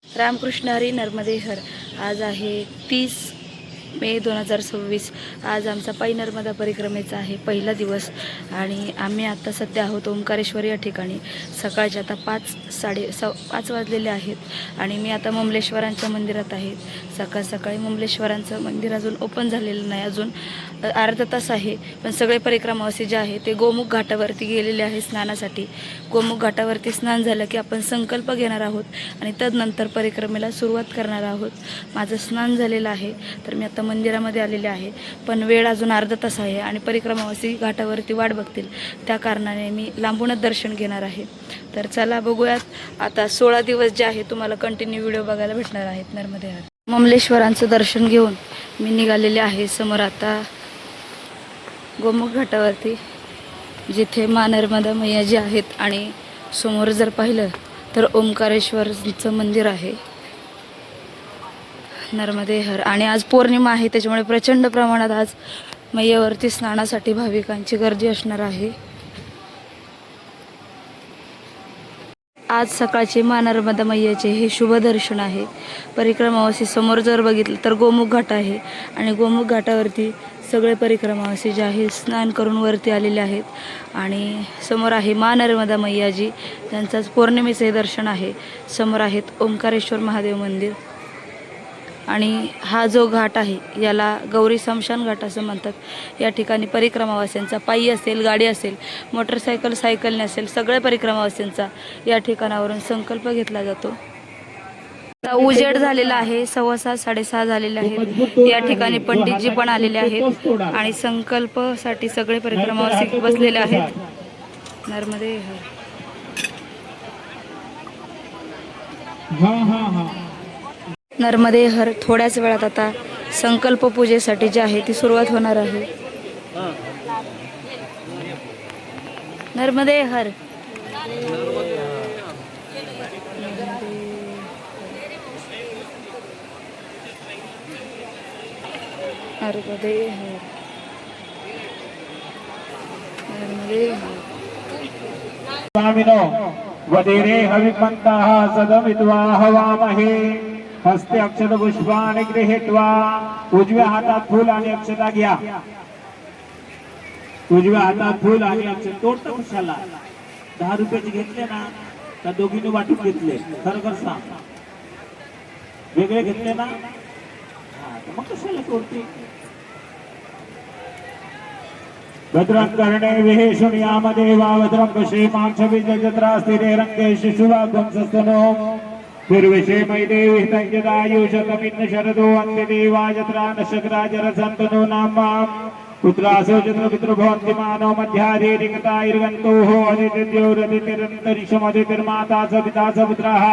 रामकृष्ण हरी नर्मदे हर। आज आहे 30 मे 2026। आज आमचा पायी नर्मदा परिक्रमेचा आहे पहिला दिवस आणि आम्ही आता सध्या आहोत ओंकारेश्वर या ठिकाणी। सकाळचे आता 5 वाजलेले आहेत आणि मी आता ममलेश्वरांच्या मंदिरात आहे। सकाळी ममलेश्वरांचं मंदिर अजून ओपन झालेलं नाही, अजून अर्धा तास आहे। पण सगळे परिक्रमावासी जे आहे ते गोमुख घाटावरती गेलेले आहे स्नानासाठी। गोमुख घाटावरती स्नान झालं की आपण संकल्प घेणार आहोत आणि तदनंतर परिक्रमेला सुरुवात करणार आहोत। माझं स्नान झालेलं आहे तर मी आता मंदिरामध्ये आलेले आहे, पण वेळ अजून अर्धा तास आहे आणि परिक्रमावासी घाटावरती वाट बघतील, त्या कारणाने मी लांबूनच दर्शन घेणार आहे। तर चला बघूयात। आता 16 दिवस जे आहे तुम्हाला कंटिन्यू व्हिडिओ बघायला भेटणार आहेत नर्मदे हर। ममलेश्वरांचं दर्शन घेऊन मी निघालेले आहे समोर आता गोमुख घाटावरती, जिथे माँ नर्मदा मैया जी आहेत आणि समोर जर पाहिलं तर ओंकारेश्वरचं मंदिर आहे नर्मदे हर। आणि आज पौर्णिमा आहे त्याच्यामुळे प्रचंड प्रमाणात आज मैयावरती स्नानासाठी भाविकांची गर्दी असणार आहे। आज सकाळचे माँ नर्मदा मैयाचे हे शुभ दर्शन आहे। परिक्रमावासी समोर जर बघितलं तर गोमुख घाट आहे आणि गोमुख घाटावरती सगळे परिक्रमावासी जे आहे स्नान करून वरती आलेले आहेत आणि समोर आहे माँ नर्मदा मैयाजी, त्यांचाच पौर्णिमेचे दर्शन आहे। समोर आहेत ओंकारेश्वर महादेव मंदिर आणि हा जो घाट आहे याला गौरी स्मशान घाट असं म्हणतात। या ठिकाणी परिक्रमावासींचा पायी असेल, गाडी असेल, मोटरसायकल, सायकलने असेल, सगळ्या परिक्रमावासींचा या ठिकाणावरून संकल्प घेतला जातो। आता उजेड झालेला आहे, 6:15 6:30 झालेले आहेत। या ठिकाणी पंडितजी पण आलेले आहेत आणि संकल्पसाठी सगळे परिक्रमावासी बसलेले आहेत। नर्मदे हर। नर्मदे हर। थोड्याच वेळात आता संकल्प पूजेसाठी जी आहे ती सुरुवात होणार आहे। नर्मदे हर। नर्मदे हर। नर्मदे हर। स्वामिनो वदेरे हविमन्ताः सदमित्वा हवामहे। हस्ते अक्षत पुष्पाणि गृहीत्वा, उजव्या हातात फूल आणि अक्षता घ्या। उजव्या हातात फूल आणि अक्षत तोडता कशाला? 10 रुपयाचे घेतले ना तर दोघींनी वाटून घेतले, खरं सांग। वेगळे घेतले ना मग कशाला तोडते? भद्रं कर्णे शृणुयाम देवा भद्रं पश्येमाक्षभिर्यजत्रा स्थिरे रङ्गे शिशुवागं सस्तनो पूर्वशेमय देवी हितञ्जदायुषतमिन्न शरदो अन्त्यदेवा यत्रा नशक्राजरसन्तनो नाम पुत्रासो चतुर्पितृभवन्ति मानव मध्यादेरिकताैर्गन्तोः अदितिर्द्योरदितिरन्तरिक्षमदितिर्माता स पिता स पुत्राः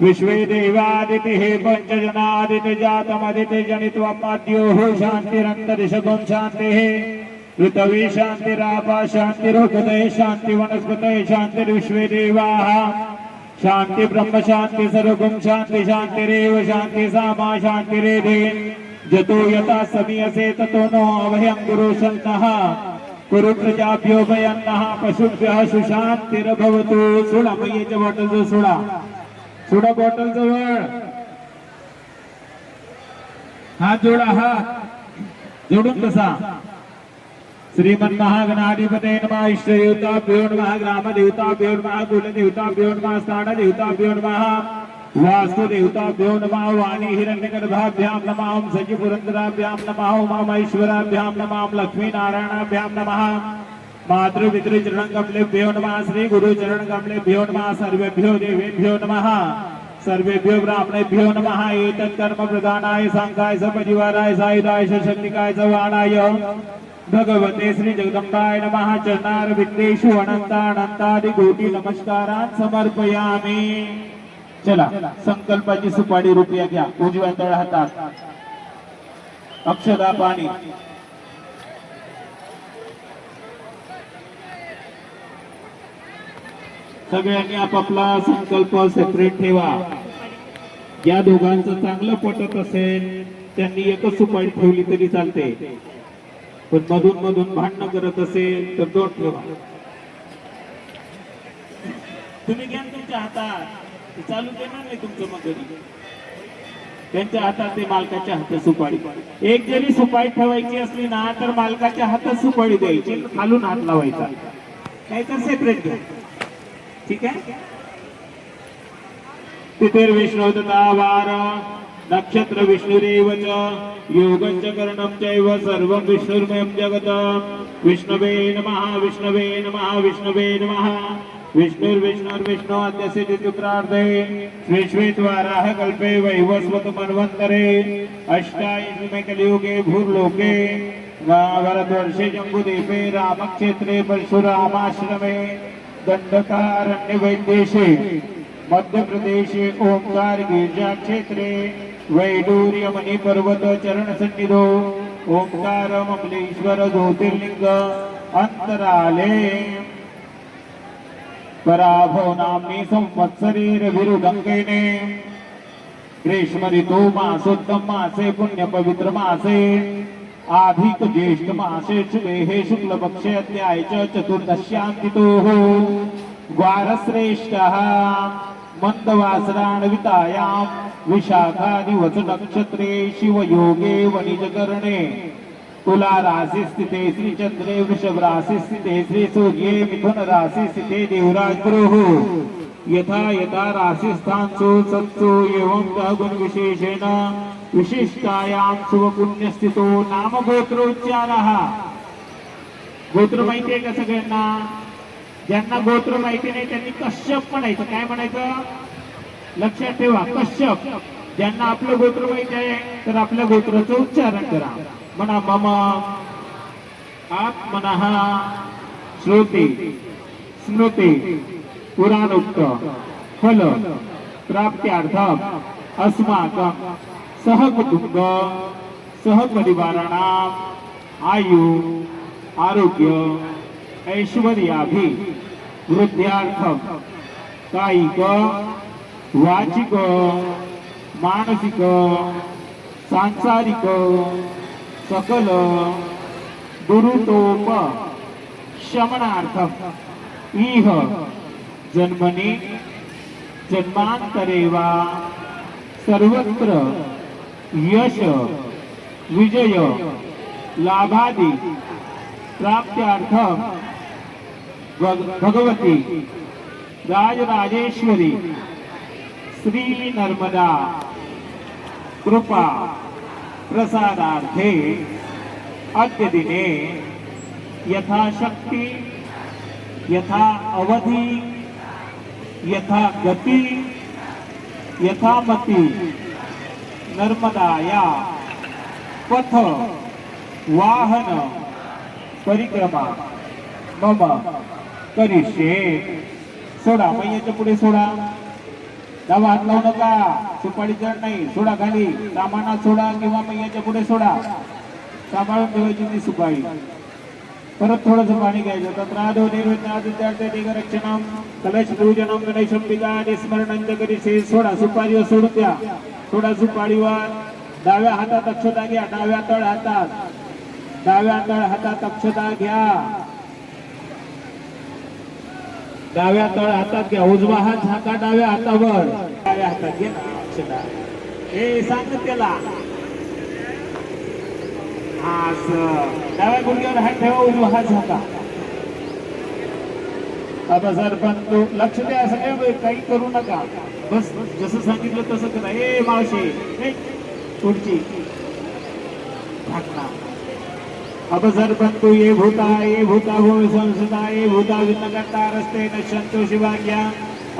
विश्वे देवादितिः पञ्चजनादितिजातमदितिजनित्वमाद्योः शान्तिरन्तरिषगुं शान्तिः ऋतवे शान्तिरापा शान्तिरुदये शान्ति वनस्पतये शान्तिर्विश्वे देवाः शान्ति ब्रह्म शान्ति सर्वगुं शान्ति शान्तिरेव शान्ति सामा शान्तिरेधे जतो यथा समीयसे ततो नो अभयं गुरुशन्तः कुरु प्रजाभ्यो भयन्नः पशुभ्यः सुशान्तिर्भवतु। सोडा मैयाच्या बॉटलचं सोडा बॉटल जवळ हात जोडा, हात जोडून बसा। श्रीमन्महागणाधिपते नमः। इष्टदेवताभ्यो नमः। ग्रामदेवताभ्यो नमः। कुलदेवताभ्यो नमः। स्थानदेवताभ्यो नमः। वास्तुदेवताभ्यो नमः। वाणी हिरण्यगर्भाभ्यां नमः। ओं सचिपुरन्दराभ्यां नमः। उमामहेश्वराभ्यां नमः। लक्ष्मीनारायणाभ्यां नमः। मातृपितृचरणकमलेभ्यो नमः। श्रीगुरुचरणकमलेभ्यो नमः। सर्वेभ्यो देवेभ्यो नमः। सर्वेभ्यो ब्राह्मणेभ्यो नमः। एतत् कर्म प्रदानाय सांकाय सपरिवाराय सायुधाय शक्तिकाय सवाणाय भगवते श्री जगदंबाय नमः। चरणारविंदेषु अनंतानंतादि कोटी नमस्कारान् समर्पयामि। चला संकल्पाची सुपारी रुपया घ्या, उजव्या तळ हातात अक्षता पाणी। सगळ्यांनी आपापला संकल्प सेपरेट ठेवा। या दोघांचं चांगलं पटत असेल त्यांनी एकच सुपारी ठेवली तरी चालते, पण मधून भांडण करत असेल तर दोन ठेवा। तुम्ही घ्या तुमच्या हातात ते चालू देणार नाही तुमचं मग घरी. त्यांच्या हातात ते मालकाच्या हातात सुपारी. एक जरी सुपारी ठेवायची असली ना तर मालकाच्या हातात सुपारी द्यायची, खालून हात लावायचा, नाही तर सेपरेट घ्या. ठीक आहे. तिथे विष्णू तथा वार नक्षत्र विष्णुरेव च योगञ्च करणं चैव सर्वं विष्णुर्मयं जगत्. विष्णवे नमः विष्णवे नमः विष्णवे नमः. विष्णुर्विष्णुर्विष्णु अद्यस्य चतुर्थार्धे श्वेश्वेत्वाराः कल्पे वैवस्वत मन्वन्तरे अष्टादशमे कलियुगे भूर्लोके भारतवर्षे जम्बूद्वीपे रामक्षेत्रे परशुरामाश्रमे दण्डकारण्यवैद्येशे मध्य प्रदेशे ओंकार गिरिजा क्षेत्रे वैडूर्य मणि पर्वत चरण सन्निधो ओंकार ममलेश्वर ज्योतिर्लिंग अंतराले पराभव नाम्नी संवत्सरे रविरुदंगेने ग्रीष्म ऋतु मासोत्तम मासे पुण्य पवित्र मासे आधिक ज्येष्ठ मासे शुभे शुक्ल पक्षे अध्याय चतुर्दश्यां तिथोः द्वारश्रेष्ठः मंदवासरान्वितायां विशाखादिवच नक्षत्रे शिवयोगे वणिजकरणे तुला राशि स्थिते श्री चंद्रे वृषभ राशि स्थिते श्री सूर्ये मिथुन राशि स्थिते देवराज गुरुः यथा यथा राशि स्थानसु सत्सु एवं गुण विशेषेण विशिष्टायां शुभ पुण्य स्थितो नाम गोत्रोच्चारः. गोत्र माहिती आहे का सगळ्यांना? ज्यांना गोत्र माहिती नाही त्यांनी कश्यप म्हणायचं. काय म्हणायचं? लक्षात ठेवा, कश्यप. ज्यांना आपलं गोत्र माहिती आहे तर आपल्या गोत्राचं उच्चारण करा. म्हणा मम आत्मनः श्रुती स्मृती पुराणोक्त फल प्राप्त्यार्थम अस्माकं सहकुटुंब सहपरिवाराणां आयु आरोग्य ऐश्वर्याभि वृद्ध्यार्थम कायिक वाचिक मानसिक सांसारिक सकल दुरुतोप शमनार्थम इह जन्मनि जन्मांतरे वा सर्वत्र यश विजय लाभादि प्राप्त्यार्थम भगवती राजराजेश्वरी श्री नर्मदा कृपा प्रसादार्थे अद्य दिने यथाशक्ति यथा अवधि यथा गति यथामति नर्मदाया पथ वाहन परिक्रमा मम करिष्ये. सोडा मैयाच्या पुढे सोडा. डावा हात लावू नका. सुपारी जड नाही. सोडा खाली. सामानात सोडा किंवा मैयाच्या पुढे सोडा. सांभाळून ठेवायची ती सुपारी. परत थोडंसं पाणी घ्यायचं. तत्रादो निर्विघ्नादित्यार्थेकरक्षणं कलश पूजनं गणेशं पितादि स्मरणं करिष्ये. सोडा सुपारीवर सोडून द्या. सोडा सुपारीवर. डाव्या हातात अक्षता घ्या. डाव्या तळ हातात. डाव्या तळ हातात अक्षता घ्या. डाव्या तळ हातात घ्या. उजवा हात झाका डाव्या हातावर. डाव्या हातात घ्या अक्षता. हे सांग त्याला. डाव्या गुडघ्यावर हात ठेवा. उजवा हात झाका. आता सरपंच लक्ष द्या. सगळे काही करू नका. बस जसं सांगितलं तसं करा. ए मावशी पुढची झाकणा. अब सरपंच ये भूता भूमि संसदा ये भूता विघ्नकर्ता रस्ते नश्यन्तु शिवाज्ञा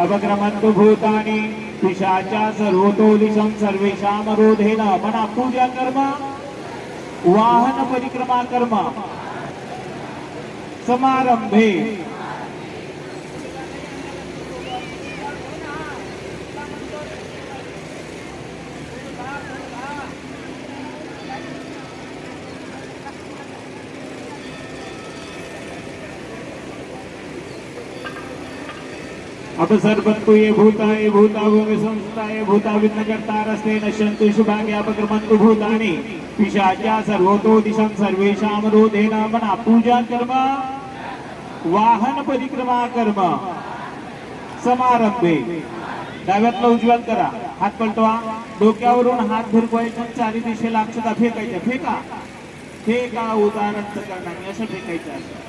अपक्रमन्तु भूतानि पिशाचा सर्वतो दिशं सर्वेषां रोधेन. म्हणा पूजा कर्म वाहन परिक्रमा कर्म समारंभे अब सर्वन्तु ये भूता भूमि संस्था ये भूता विघ्नकर्ता रस्ते नश्यन्तु शुभांगे अपक्रमन्तु भूतानि पिशाचा सर्वतो दिशं सर्वेषां रोधेन. म्हणा पूजा कर्म वाहन परिक्रमा कर्म समारंभे डाव्यातला उजव्यात करा, हात पलटवा, डोक्यावरून हात फिरवायचा, चारी दिशेला अक्षता फेकायच्या, फेका फेका, उदाहरण करणार असं फेकायचं असं.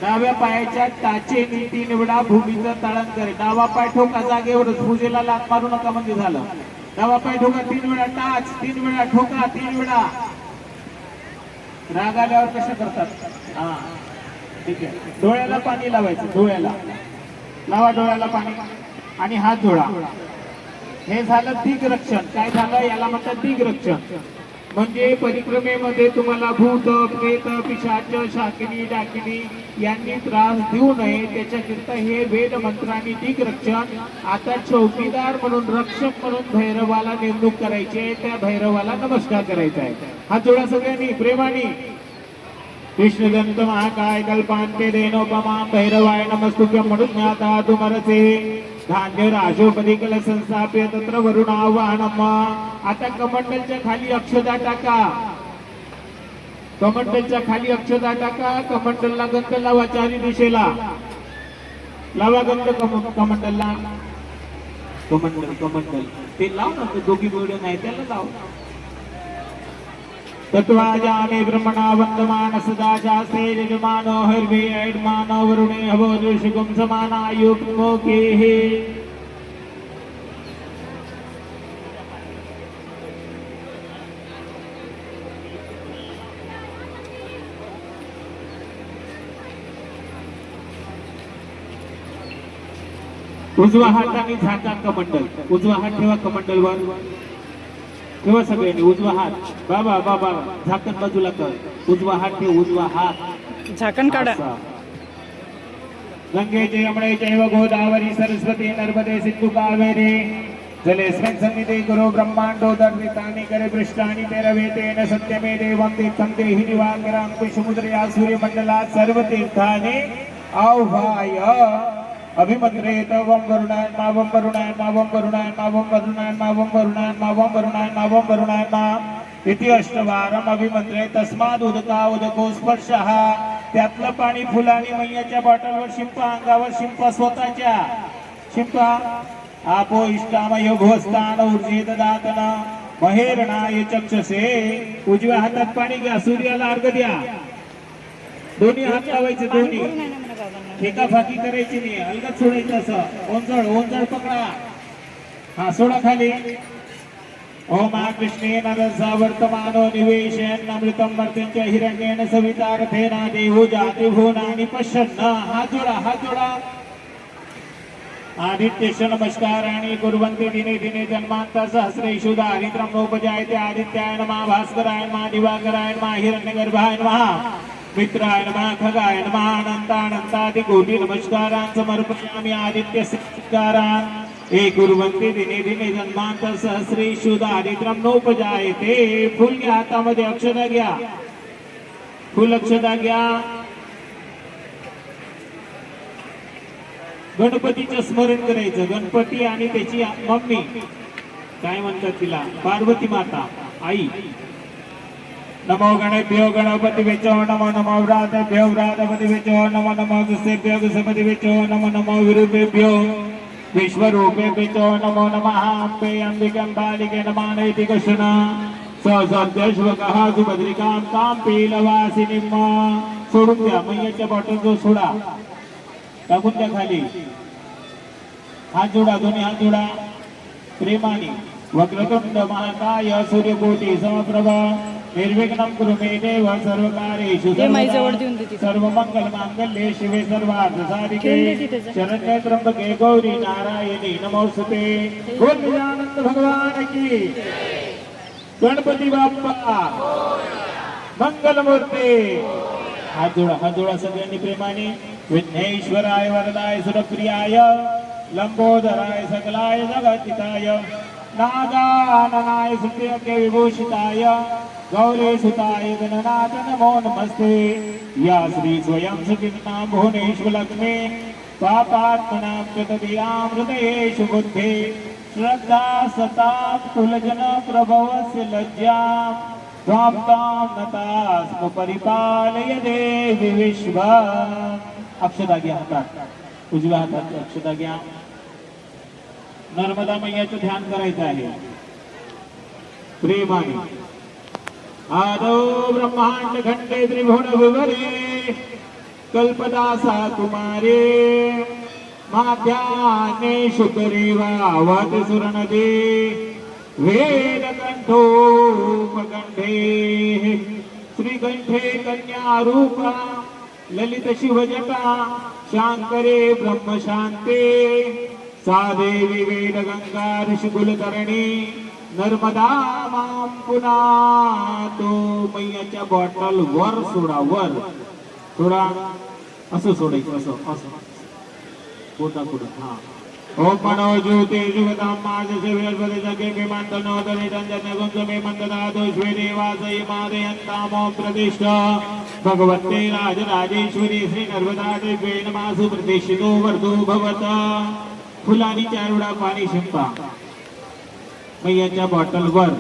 डाव्या पायाच्या टाचे नीती निवडा, भूमीचं ताळण करे, डावा पाय ठोका जागेवरच, पूजेला लात मारू नका म्हणजे झालं. डावा पाय ठोका 3 वेळा, टाच 3 वेळा, ठोका 3 वेळा. राग आल्यावर कसं करतात? हा ठीक आहे. डोळ्याला पाणी लावायचं, डोळ्याला लावा, डोळ्याला पाणी आणि हात जोडा. हे झालं दिग्रक्षण. काय झालं? याला म्हणतात दिग्रक्षण. म्हणजे परिक्रमेमध्ये तुम्हाला भूत प्रेत पिशाच शाकिनी डाकिनी यांनी त्रास देऊ नये त्याच्याकरिता हे वेद मंत्रांनी दिग्रक्षण. आता चौकीदार म्हणून, रक्षक म्हणून भैरवाला नेमणूक करायची आहे, त्या भैरवाला नमस्कार करायचा आहे. हात जोडा सगळ्यांनी प्रेमाने. विष्णुदंत महाकाय कल्पांते देनोपमा भैरवाय नमस्तुभ्यं म्हणून ज्ञाता तुमरसे धान्य राजोपदी कल संस्थाप्य तत्र वरुणावाहनम. आता कमंडलच्या खाली अक्षता टाका, कमंडलच्या खाली अक्षता टाका, कमंडलला गंध लावा, चारी दिशेला लावा गंध कमंडलला. कमंडल कमंडल ते लाव ना, दोघी बोलून नाही त्याला लाव. तत्वाजामे ब्रह्मणा वंदमान सदा शास्त्रे यजमानो हर्वे ऐडमानो वरुणे हवो ऋषिकुं समानायुक् मोकेः. उजवा हाताने झाका कमंडल, उजवा हात ठेवा कमंडलवर, ठेवा सगळ्यांनी उजवा हात. बाबा बाबा झाकण बाजूला कर, उजवा हात ठेव, उजवा हात झाकण काढा. गंगेचे यमुने चैव गोदावरी सरस्वती नर्मदे सिंधु कावेरी जलेस्मिन् सन्निधे गुरु ब्रह्मांडो दर्शितानि करे पृष्ठानि तेरवे तेन सत्यमे देवं तीर्थं देहि दिवाकरं समुद्रया सूर्यमंडलात् सर्वतीर्थानि आह्वाय अभिमन्त्रेत वं वरुणाय मा वं वरुणाय मा वं वरुणाय मा वं वरुणाय मा वं वरुणाय मा वं वरुणाय मा वं वरुणाय मा इति अष्टवारम अभिमंत्रे. तस्माद उदका उदको स्पर्शः. त्यातलं पाणी फुलानी मैयाच्या बॉटलवर शिंपा, अंगावर शिंपा, स्वतःच्या शिंपा. आपो इष्टामय भुवस्थान ऊर्जे ददातन महेरणाय चक्षसे. उजव्या हातात पाणी घ्या, सूर्याला अर्घ द्या, दोन्ही हात लावायचे, दोन्ही फेकाफाकी करायची नाही, अलगद सोडायचं असं. ओंजळ ओंजळ पकडा, हा सोडा खाली. ओम कृष्णेन रसा वर्तमानो निवेशयन् अमृतं मर्त्यञ्च हिरण्येन सविता रथेन देवो जाति भुवनानि पश्यन्. हात जोडा, हात जोडा. आदित्यश्च नमस्काराणि कुर्वन्ति दिने दिने जन्मान्त सहस्रेषु दारिद्र्यं नोपजायते. आदित्याय नमः, भास्कराय नमः, दिवाकराय नमः, हिरण्यगर्भाय नमः, मित्राय नमः, खगाय नमः. अनंतानंतादि कोटी नमस्कारान् समर्पयामि. आदित्य नमस्कारान् हे कुर्वन्ति दिने दिने जन्मान्त सहस्रेषु दारिद्र्यं नोपजायते. फुल घ्या हातामध्ये, अक्षता घ्या, फुल अक्षता घ्या. गणपतीचं स्मरण करायचं. गणपती आणि त्याची मम्मी, काय म्हणतात तिला, पार्वती माता आई. नमो गणेभ्यो गणपतिभ्यो नमो नमो व्रातेभ्यो व्रातपतिभ्यो नमो नमो गुसेभ्यो गुसपतिभ्यो नमो नमो विरूपेभ्यो विश्वरूपेभ्यो नमो नमः. अम्बे अंबिकां बालिके नमः नैतिकशुन ससद्यश्वकः सुभद्रिकां तां पीलवासिनीं. सोडून द्या, मैयाच्या बॉटल जो सोडा, टाकून द्या खाली. हात जोडा, दोन्ही हात जोडा प्रेमाने. वक्रतुंड महाकाय सूर्यकोटि समप्रभ निर्विघ्नं कुरु मे देव सर्वकार्येषु सर्वमंगल मांगल्ये शिवे सर्वार्थ साधिके शरण्ये त्र्यंबके गौरी नारायणी नमोस्तुते. बोल गजानन भगवान की. गणपती बाप्पा मंगलमूर्ती. हात जोडा सगळ्यांनी प्रेमाने. विघ्नेश्वराय वरदाय सुरप्रियाय लंबोदराय सकलाय जगतिताय नागाननाय सुप्रियके विभूषिताय गौरीसुताय गणनाथ नमो नमस्ते. या श्री स्वयं सुखिना भुवनेश्वर लक्ष्मी पापात्मनां कृतधियां हृदयेषु बुद्धे श्रद्धा सता कुलजन प्रभवस्य लज्जां त्वां तां नतास्म परिपालय देवी विश्व. अक्षता घ्या हातात, उजव्या हातात अक्षता घ्या. नर्मदा मैयाचं ध्यान करायचं आहे प्रेमाने. आदो ब्रह्मांड खंडे त्रिभुवन विवरे कल्पदासा तुम्हारे माध्याने शुकरेवावत सुरनदे वेद कंठो मकंठे श्रीकंठे कन्या रूपा ललित शिवजटा शांकरे ब्रह्म शांते सादेवी वेद गंगा ऋषिकुल तरणी नर्मदा माम पुन्हा. तो मैयाच्या बॉटल वर सोडा, वर सोडा, असं सोडायचं, असं असं बोटा पुढे. हा ओम मनो ज्योति जुगतां माजसे विरस्पति सखे विमंतनो दरे दंजन गुंजमे मंतदादो श्वेरे वासई मादयन्तामो प्रतिष्ठ भगवते राजराजेश्वरी श्री नर्मदा देवे नमासु प्रतिष्ठितो वर्धो भवत. फुलानी 4 वेळा पाणी शिंपा मैयाच्या बॉटल वर.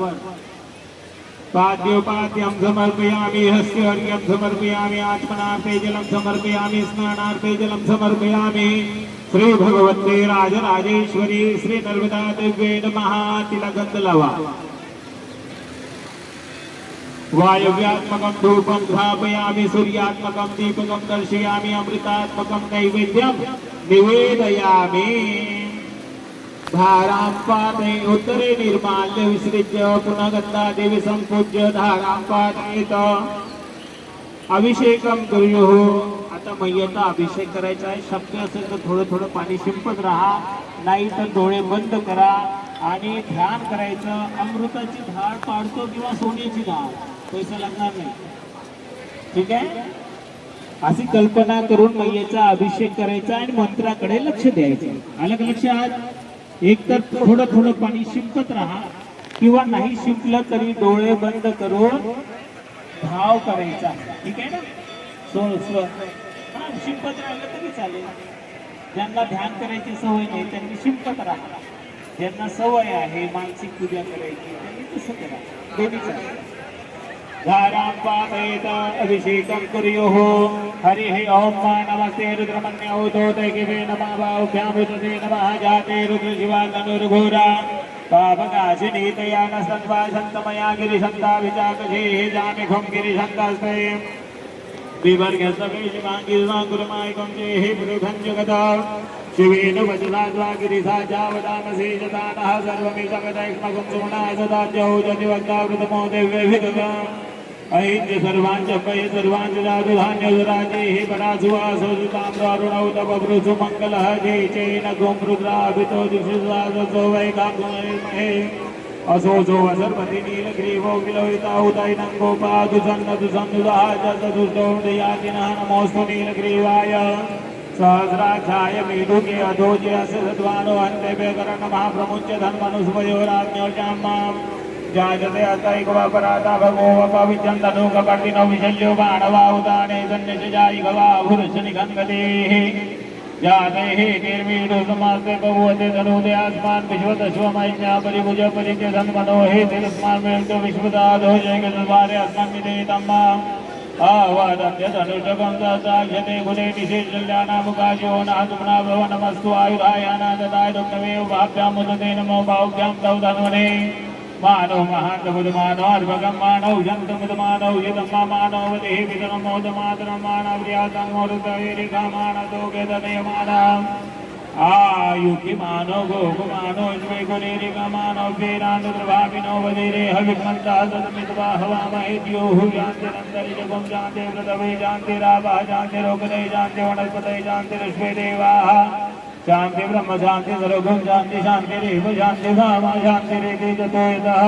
पाद्योपाद्यं समर्पयामि हस्त्यर्घ्यं समर्पयामि आत्मनार्थे जलं समर्पयामि स्नानार्थे जलं समर्पयामि. श्री भगवते राजराजेश्वरी श्री नर्मदा देवे नमः. तिला गंध लावा. वायव्यात्मकं धूपं स्थापयामि सूर्यात्मकं दीपकं दर्शयामि अमृतात्मकं नैवेद्यं निवेदयामि. धारां पाते उत्तरे निर्माल्य विसृज्य पुनः गंगा देवी संपूज्य धारां पातयेत अभिषेकम करूयो. आता मैयाचा अभिषेक करायचा आहे. शक्य असेल तर थोडं थोडं पाणी शिंपत राहा, नाही तर डोळे बंद करा आणि ध्यान करायचं. अमृताची धार पाडतो किंवा सोन्याची धार, पैसा लागणार नाही, ठीक आहे. अशी कल्पना करून मैयाचा अभिषेक करायचा आणि मंत्राकडे लक्ष द्यायचं. आलं का लक्षात? एक तर थोडं थोडं पाणी शिंपत राहा किंवा नाही शिंपलं तरी डोळे बंद करून भाव करायचा, ठीक आहे ना. शिंपत राहिलं तरी चालेल. ज्यांना ध्यान करायची सवय नाही त्यांनी शिंपत राहा. ज्यांना सवय आहे मानसिक पूजा करायची त्यांनी तसं करा, दोन्ही चालेल. धारां पातयेत अभिषेकं कुर्युः. हरिः ओम नमस्ते रुद्रमन्योदोदयगिवे नमः बाहुभ्यामृतसे नमः जाते रुद्रशिवाननुर्घोरा पापकाशिनीतया न सन्वा सन्तमया गिरिशन्ता विचाकशेः जामिखुं गिरिशन्तास्ते विवर्गसमेशिमाङ्गिर्माङ्गुरमायकं चेः पुरुखं जगता शिवेन वचसा द्वा गिरिसा जावदामसे जतानः सर्वमिदगदैक्ष्मकं सुमना सदा जौजनिवक्तावृतमो दिव्यभिदगा ऐन्द्य सर्वांच पय सर्वांच धातुधान्य राजेः परासुवासो सुताम्रारुणौ तव वृषु मङ्गलः जय चैन गोमृद्राभितो दिशुसासो वैकाकुमहे असोजो सर्वति नीलग्रीवो विलोहिता उदयनं गोपादुसन्नदुसन्नुदः चतुष्टोदयातिनः नमोऽस्तु नीलग्रीवाय सहस्राक्षाय मेढुके अधोजयस्य सद्वानो हन्ते बेकरणमः प्रमुच्य धन्मनुस्वयोराज्ञोजां माम् जायते अतैकवापराधा भगोवपविजं तनूकपर्दिनो विशल्यो बाणवाहुताने सन्निशजायि गवाहुरशनिघङ्गतेः जातेः निर्मीढो समास्ते बहुवते तनूते अस्मान् विश्वतश्वमैज्ञा परिभुज परित्य धन्मनोहे तिरस्मान्मेल्तो विश्वदाधो जयगद्वारे अस्मन्निदेतं आवादन्य धनुषकं साक्षते गुणे निशेषल्यानामुकाशो नातुम्ना भव नमस्तु आयुधायानाददाय दुग्धमेव भाभ्यामुदते नमो बाहुभ्यां तौ धन्वने मानव महान्तमुदमानो अर्भकं मानव जन्तमुदमानव यदम्मा मानव देहि विदनमोदमातरं मानव्र्यातं मोरुतैरिकामानतोगेदनयमानम् आयुकिमानो गोकुमानो ज्वेकुलेरिकामानो वीरानुद्रभाविनो वदेरे हविमन्ता सदमित्वा हवामहे द्योः यान्तिरन्तरिजगं जान्ते व्रतवे जान्ते रावः जान्ते रोगदे जान्ते वनस्पतये जान्ते रश्वे देवाः शांति ब्रह्म शांति सर्वगुण शांति शांति रेव शांति धामा शांति रेति ततो यतः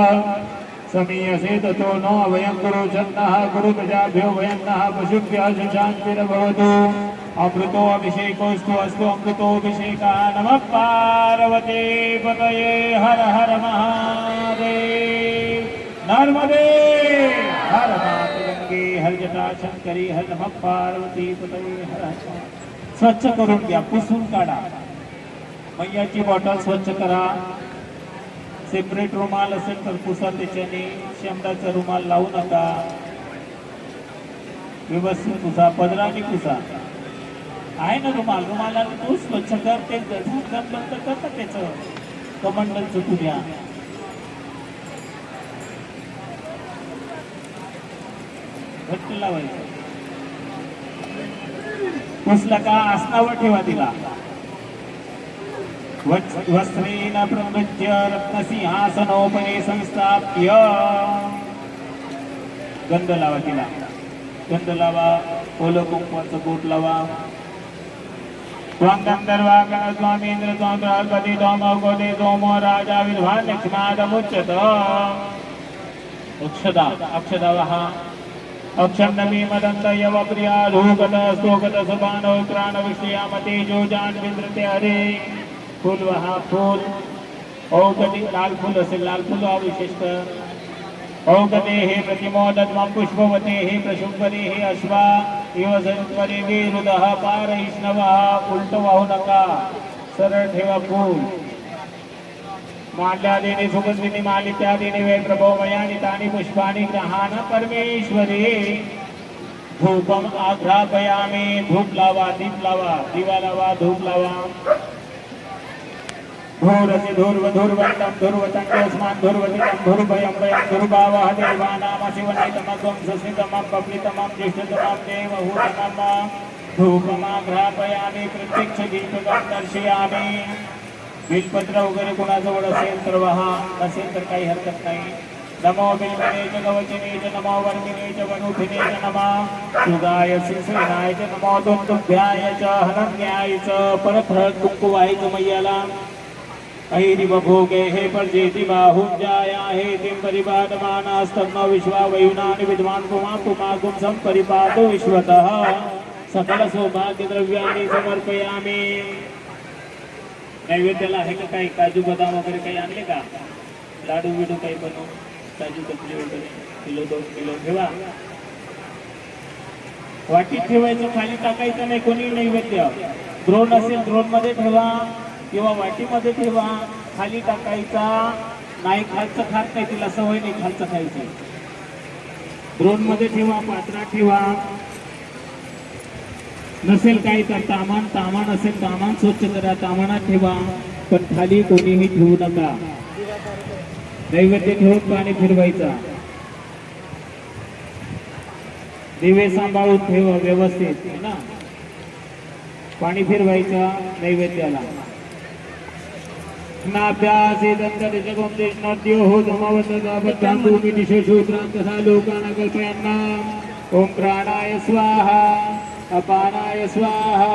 समीयसे ततो नो वयं गुरु छन्दः गुरु प्रजाभ्यो वयं नः पशुभ्यः शान्तिर्भवतु अमृतो अभिषेकोस्तु अस्तु अमृतोऽभिषेकः नमः पार्वती पतये हर हर महादेव नर्मदे हर मात गंगे हर जटा शंकरी हर नमः पार्वती पतये हर हर. स्वच्छ करून घ्या, पुसून काढा. मैयाची बॉटल स्वच्छ करा. सेपरेट रुमाल असेल तर पुसा त्याच्याने. शेंबडाचा रुमाल लावू नका. व्यवस्थित पुसा, पदराने पुसा. आहे ना रुमाल, रुमालाने तू स्वच्छ कर. ते झाकण बंद कर ना त्याचं. कमंडलचं पुण्या घट्ट लावायचं. पुसला का आसनावर ठेवा तिला. वस्त्रेण प्रवृज्य रत्नसिंहासनोपरि संस्थाप्य. गंध लावा तिला. गंध लावा. ओलं कुंकवाचं बोट लावा. त्वं गंधर्वा गणस्वामींद्र त्वं बृहस्पती त्वं अवगोदे सोमो राजा विद्वान् लक्ष्मादमुच्यत. अक्षदा. अक्षदा वहा. अक्षन्नमी मदंत यव प्रिया धूगत स्तोगत सुबानो त्राण विषयामते जो जान विंद्रते हरे. फूल वहा. फूल औगदी लाल फूल असेल. लाल फूल विशिष्ट. औगदे हे प्रतिमोदत मम पुष्पवते हे प्रशुंभरे हे अश्वा इव संस्मरे विरुदः पारैष्णवः. उलट वाहू नका. सरळ ठेवा फूल. माल्यादीनि सुगंधिनी मालित्यादीनि वै प्रभो मयानि तानि पुष्पाणि गृहाण परमेश्वरे. धूपम आघ्रापयामि. धूप लावा. दीप लावा. दिवा लावा. धूप लावा. धूरसि धूर्वधूर्वन्तं धूर्वतङ्गोऽस्मान् धूर्वतितं धूर्भयं भयं धूर्भावः देवानां शिवनितमगं सुस्मितमं बप्लितमं ज्येष्ठतमं देवहूतमं. धूपमाघ्रापयामि. प्रत्यक्ष दीपकं दर्शयामि. बिलपत्र वगैरे कोणाजवळ असेल तर वहा. नसेल तर काही हरकत नाही. नमो बिल्वने च गवचने च नमो वर्मिने च वनुधिने च नमः. सुगाय शिंसेनाय च नमो दुंदुभ्याय च हनन्याय च. परत हळद कुंकू व्हायचं मैयाला. ऐरि बभोगे हे पर्जेति बाहुंजाया हे तिं परिपादमानास्तन्नो विश्वा वयुनानि विद्वान् पुमापुमागुं संपरिपादो विश्वतः. सकल सौभाग्य द्रव्याणि समर्पयामि. नैवेद्याला आहे का काही काजू बदाम वगैरे काही आणले का? लाडू बिडू काही बनवू. काजू कतली वगैरे किलो 2 किलो ठेवा. वाटीत ठेवायचं. खाली टाकायचं नाही कोणी नैवेद्य. द्रोण असेल द्रोण मध्ये ठेवा किंवा वाटीमध्ये ठेवा. खाली टाकायचा नाही. खालचं खात नाही. तिला सवय नाही खालचं खायची. द्रोण मध्ये ठेवा. पात्रात ठेवा. नसेल काही तर तामान. तामान असेल तामान स्वच्छ करा. तामानात ठेवा. पण खाली कोणीही ठेवू नका. नैवेद्य ठेवून पाणी फिरवायचा. दिवे सांभाळून ठेवा व्यवस्थित है ना. पाणी फिरवायचा नैवेद्याला. नाभ्यासे दंतरिजगोम देशनाद्यो धमावतदा बद्धांतुमी दिशशूद्रां तथा लोकाना कल्पयन्ना. ओम प्राणाय स्वाहा. अपानाय स्वाहा.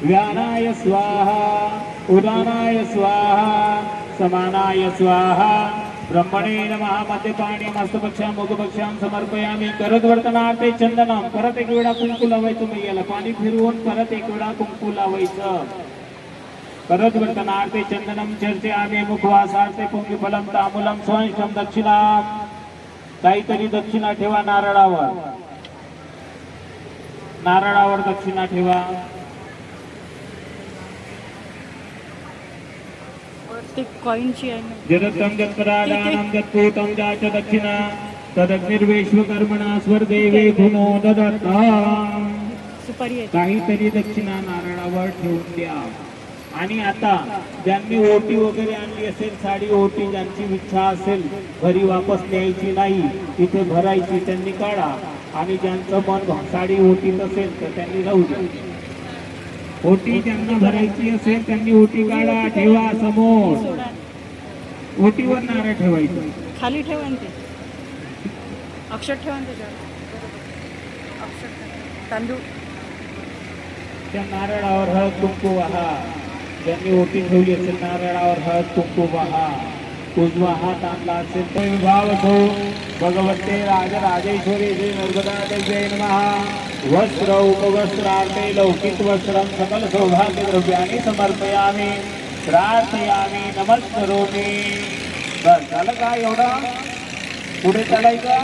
व्यानाय स्वाहा. उदानाय स्वाहा. समानाय स्वाहा. ब्रह्मणे नमः. मध्यपाणी मस्तपक्षां मुखपक्षां समर्पयामि. करद्वर्तनार्थे चंदनम. परत एक वेळा कुंकू लावायचं मैयाला. पाणी फिरवून परत एक वेळा कुंकू लावायचं. करद्वर्तनार्थे चंदनम चर्चयामि. मुखवासार्थे पुंगीफलं तांबूलं स्वंष्टं दक्षिणा. काहीतरी दक्षिणा ठेवा नारळावर. नारळावर दक्षिणा ठेवा. कॉइनची आहे. जरतं जत्परादानं जत्पूतं जाच दक्षिणा. तदग्निर्विश्वकर्मणा स्वर्देवे धुनो ददत्ता. सुपारी आहे. काहीतरी दक्षिणा नारळावर ठेवून द्या. आणि आता ज्यांनी ओटी वगैरे आणली असेल साडी ओटी ज्यांची इच्छा असेल घरी वापस न्यायची नाही तिथे भरायची त्यांनी काढा. आणि ज्यांचं मन साडी ओटीत असेल तर त्यांनी राहू द्या. ओटी ज्यांना भरायची असेल त्यांनी ओटी काढा. ठेवा समोर. ओटीवर नारळ ठेवायचं. खाली ठेवा. ते अक्षर ठेवा. त्याच्यावर तांदूळ. त्या नारळावर हळद कुंकू वाहा. ज्यांनी ओटी ठेवली असेल नारळावर हळद कुंकू वाहा. उजवा हात आणला असेल तो विभाव असो. भगवते राजराजेश्वरी श्री नर्मदा देव्यै नमः. वस्त्र उपवस्त्रार्थे लौकिक वस्त्रं सकल सौभाग्य द्रव्याणि समर्पयामि. प्रार्थयामि नमस्करोमि. बस झालं का एवढं. पुढे चालायचं.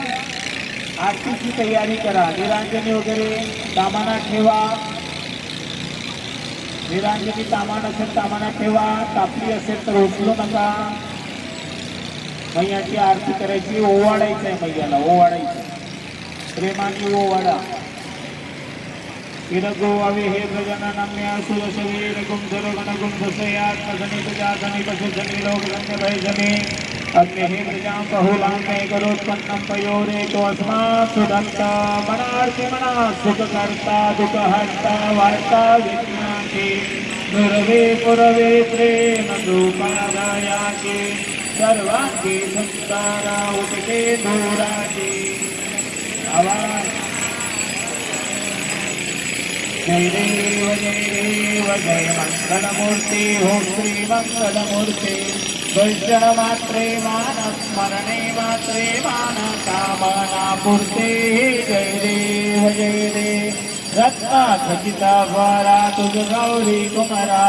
आरतीची तयारी करा. निरांजनी वगैरे सामानात ठेवा. निरांजनी सामान असेल सामानात ठेवा. तापली असेल तर उचलू नका. मैयाची आरती करायची. ओवाळायचं आहे मैयाला. ओवाळायचं. प्रेमाने ओवाळा. इदगोवावे हे प्रजननम्य सुरशरीर कुंजर गणगुण ससयात्मजनि प्रजाजनि पशुजनि लोकजन्य भयजनि अग्नि हे प्रजां बहुलांगे करोत्पन्नं पयोरे तो अस्मात् सुदत्ता मनार्ति मनात् सुखकर्ता दुःखहर्ता वार्ता विज्ञाति गुरवे पुरवे प्रेम रूपादायाति सर्वांगी संस्कारा उठके दूराति आवाज जय देव जय मंगलमूर्ति हो श्री मंगलमूर्ति दर्शन मात्रे मान स्मरणे मात्रे मान कामना पूर्ते जय देव रत्ना खचिता द्वारा तुझ गौरी कुमारा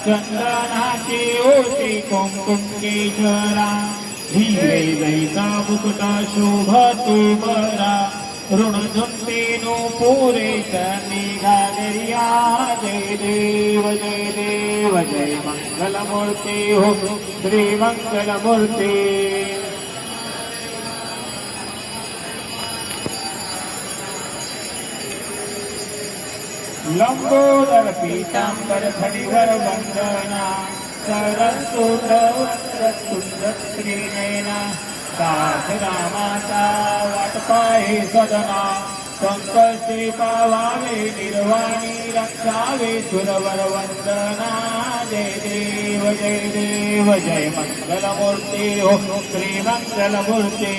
चंदनाची ओटी कुंकुम केशरा हिरे जैसा मुकुटा शोभ तू बरा ऋण झुंटेनो पुरे निघालेया जय देव जय मंगलमूर्ती हो श्री मंगलमूर्ती लंबोदर पीतांबर खडीवर वंदना सरस्वत श्रीनयना काश रामाचा वाटपाहे सदना संकष्टी पावावे निर्वाणी रक्षावे सुरवर वंदना जय देव जय मंगलमूर्ती हो श्री मंगलमूर्ती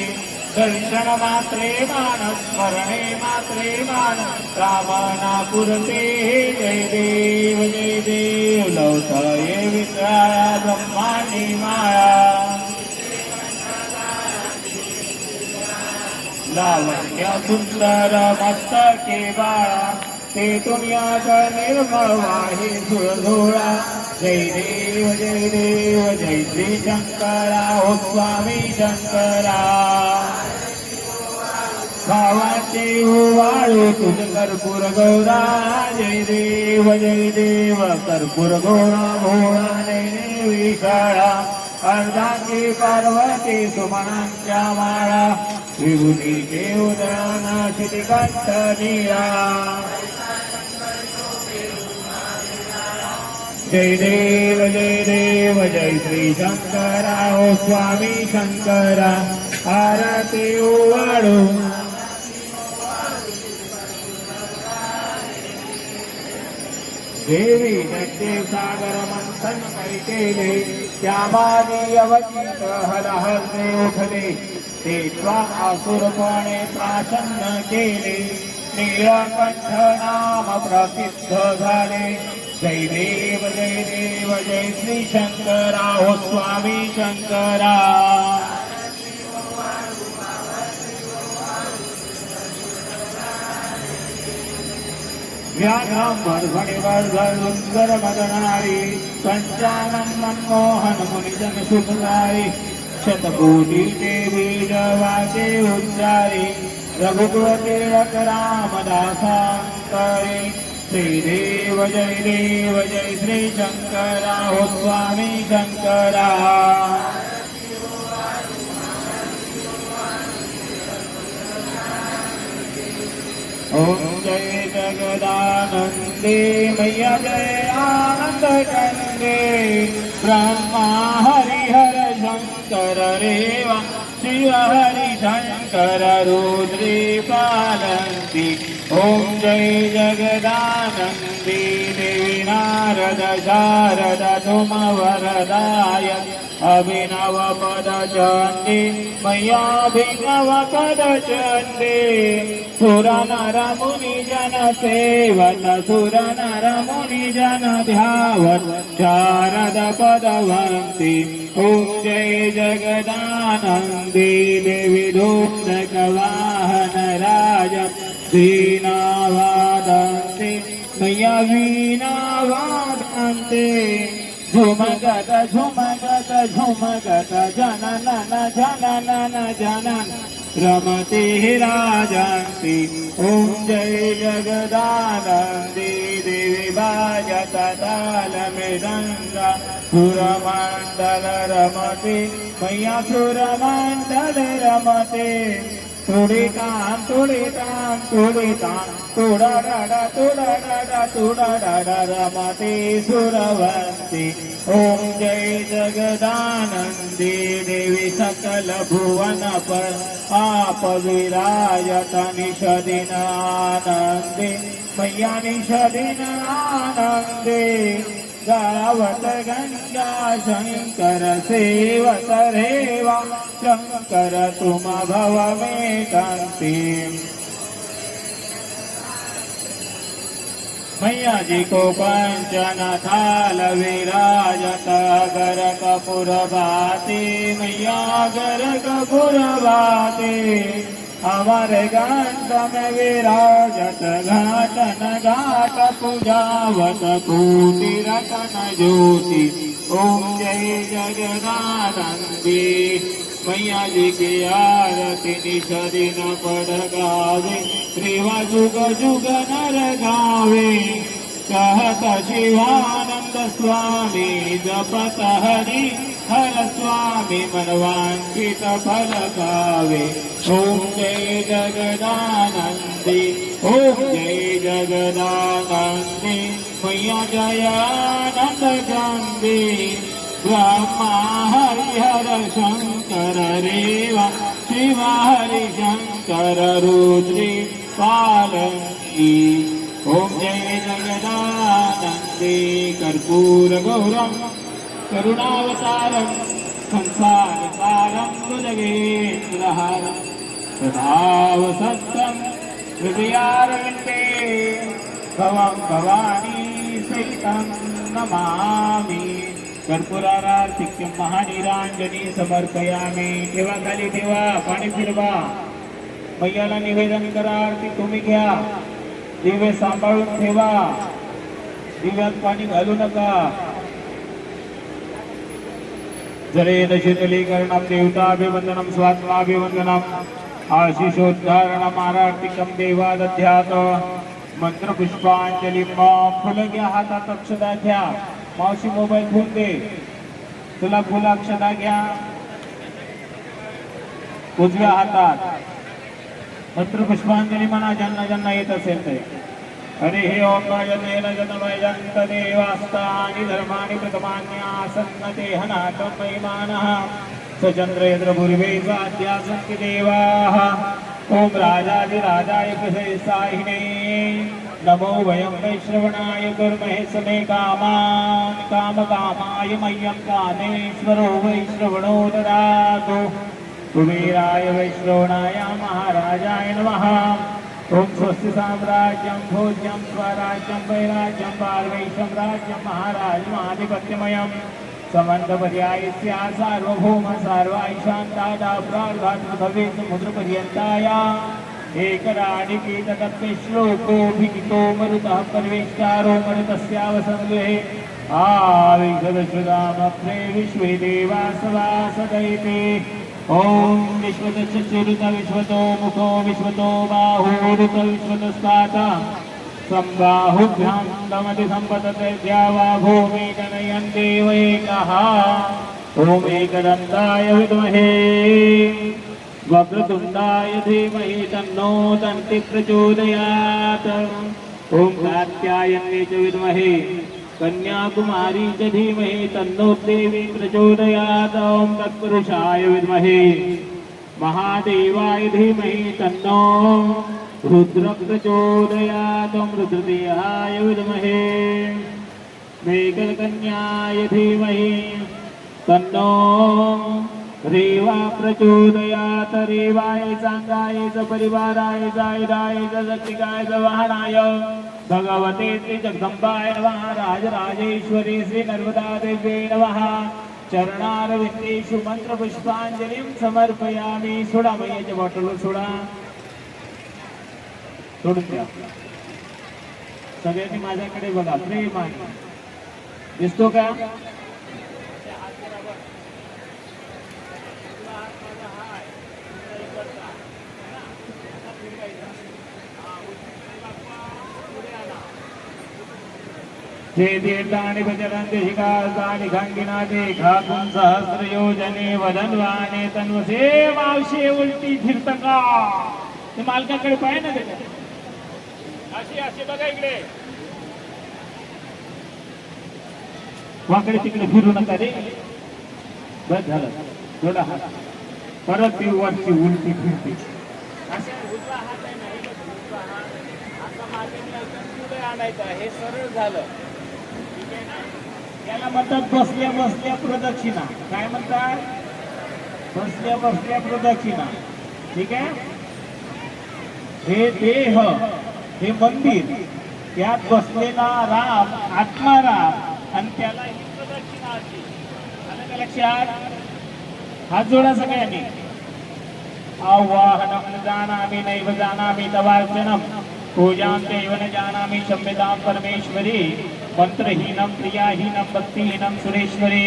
दर्शन मात्रे मान स्मरणे मात्रे मान कामना पुरते जय देव लौटये विद्या ब्रह्मांडी माया लावण्य सुंदर मस्तके बाळा ते दुनियाचा निर्मळा हे सुरधोळा जय देव जय श्री शंकरा हो स्वामी शंकरा भावाचे वाळू तुझ कर्पूर गौरा जय देव कर्पूर गौरा भोळा नैने विशाळा अर्धांगी पार्वती सुमनांच्या माळा विभूतीचे उदयाना श्रीकंठ नीरा जय देव जय श्री शंकरा हो स्वामी शंकरा आरती ओवाळू देवी नट्टे सागर मंथन काही केले त्यामादी अवचित हर हरणे उठले ते त्वा आसुरपणे प्राचन्न केले नीलकंठ नाम प्रसिद्ध झाले जय देव जय श्री शंकरा हो स्वामी शंकरा व्याघ्रांबर घडीवर सुंदर मदनारी पंचानन मनमोहन मुनिजन सुखदारी शतकोटी देवी जवाचे उच्चारी रघुकुलते रामदासांतरे श्री देव जय श्री शंकरा हो स्वामी शंकरा ओम जय जगदानंदे मैया जय आनंद कंदे ब्रह्मा हरिहर शंकर रेवा शिव हरि शंकर रुद्री पालन्ति ओम जय जगदानंदे देवी नारद शारद तुम वरदाय अभिनव पद चंडी मैयाभिनव पद चंडी सुर नर मुनि जन सेवत सुर नर मुनि जन ध्यावत शारद पदवंती ओम जय जगदानंदी देवी धूम्रक वाहन राज वीणा वादन्ति मैया वीणा वादन्ति झुमगत झुमगत झुमगत जननन जननन जनन रमते राजन्ति ओम जय जगदानंदी देवी बाजत ताल मृदंग सुरमंडल रमते मैया सुरमंडल रमते तोडे तान तोडा डाडा तोडा डाडा रमते सुरवंती ओम जय जगदानंदी देवी सकल भुवन पर आप विराजत निषदिन आनंदे मैया निषदिन आनंदे गावत गंगा शंकर सेवत रेवा शंकर तुम भव में कांति मैया जी को पंचन थाल विराजत गर कपूर बाते मैया गर कपूर बाते हमारे घाट में विराजत घाटन घाट पूजावत कोटि रतन ज्योति ओम जय जगदानंदी मैया जी की आरती निषदिन पड़ गावे रेवा जुग जुग नर गावे कहत शिवानंद स्वामी जपत हरि हर स्वामी मनवांकित फल गावे ओम जय जगदानंदी ओम जय जगदानंदी मैया जयानंद गंगे ब्रह्मा हरिहर शंकर रेवा शिव हरि शंकर रुद्री पालकी ओम जय जगदानंदे कर्पूर गौरम करुणावतारम संसार सारम भुजगेन्द्रहारम सदाव सत्यम हृदयारविन्दे भवं भवानी सहितं नमामि कर्पूरारार्थिक्यं महानिरांजनी समर्पयामि ठेवा खाली ठेवा पाणी फिरवा मैयाला निवेदन करा आरती तुम्ही घ्या दिवे सांभाळून ठेवा दिव्यात पाणी घालू नका जलेन शीतलीकरणं देवताभिवन्दनं स्वात्माभिवन्दनम् आशिषोद्धारणम् आरार्तिकं देवादध्यात मंत्रपुष्पांजली फुलं घ्या हातात अक्षता घ्या मावशी मोबाईल फोन दे तुला फुल अक्षता घ्या उजव्या हातात मंत्रपुष्पांजली म्हणा ज्यांना ज्यांना येत असेल ते हरे हे ओम जनेन जनमयजंत देवास्तानि धर्माणि प्रथमान्यासन्नते हनातं महिमानः सचन्द्रयद्रभुर्वे स्वाद्यासन्ति देवाः ओम राजाधिराजाय प्रसेसाहिने नमो वयं वैश्रवणाय कुर्महे समे कामान् कामकामाय मह्यं कामेश्वरो वैश्रवणो ददातु कुबेराय वैश्रवणाय महाराजाय नमः ओम स्वस्ति साम्राज्यं भोज्यं स्वराज्यं वैराज्यं पार्वैशं राज्यं महाराजमाधिपत्यमयं समन्तपर्यायस्य सार्वभौम सार्वाईशान्तादा प्रार्धात् भवेत् समुद्रपर्यन्ताया एकराणिकी तदप्य श्लोकोऽभिहितो मरुतः परमेष्टारो मरुतस्यावसंगृहे आविशदश्रुदामप्रे विश्वे देवासवा सदैते ओम विश्वतश्चुरुत विश्वतो मुखो विश्वतो बाहुरुत विश्वतस्ताता संबाहुभ्यां दमति संपतते द्यावा भूमि जनयन् देव एकः ओम एकदन्ताय विद्महे वक्रतुण्डाय धीमहि तन्नो दन्ति प्रचोदयात् ओम कात्यायने च विद्महे कन्याकुमारी च धीमहि तन्नो देवी प्रचोदयात् ओम तत्पुरुषाय विद्महे महादेवाय धीमहि तन्नो रुद्र प्रचोदयात् ओम रुद्रदेहाय विद्महे मेघकन्याय धीमहि तन्नो रेवा प्रचोदयात् रेवाय सांगाय च परिवाराय जायराय च शक्तिकाय च वाहनाय भगवते श्री जगदम्बाय नमः राजराजेश्वरी श्री नर्मदा देव्यै नमः चरणारविन्देषु मंत्रपुष्पांजलिं समर्पयामि सोडा मैयाच्या बॉटलवर सोडा सोडून द्या सगळ्यांनी माझ्याकडे बघा प्रेमाने दिसतो का जे तीर्थानि प्रचलन्ति शिखास्तानि खण्डिनाथे खाकुं सहस्र योजने वदन्वाने तन्वसे मावशे उलटी फिरतका ते मालकाकडे पाय ना त्याच्या अशी अशी बघा इकडे वाकडे तिकडे फिरू नका रे बस झालं थोडा हात परत ती वरची उलटी फिरते अशा उजवा हात आहे ना हे बघ, उजवा हात असा मार्गाने एकदम पुढे आणायचा हे सरळ झालं ठीक आहे ना याला म्हणतात बसल्या बसल्या प्रदक्षिणा काय म्हणतात बसल्या बसल्या प्रदक्षिणा ठीक आहे हे देह हे मंदिर त्यात बसलेला राम आत्मा राम आणि त्याला ही प्रदक्षिणा असते आलं का लक्षात हात जोडा सगळ्यांनी आवाहनं जानामि नैव जानामि तवार्चनं पूजां चैव न जानामि क्षम्यतां परमेश्वरी मंत्रहीनं क्रियाहीनं भक्तिहीनं सुरेश्वरी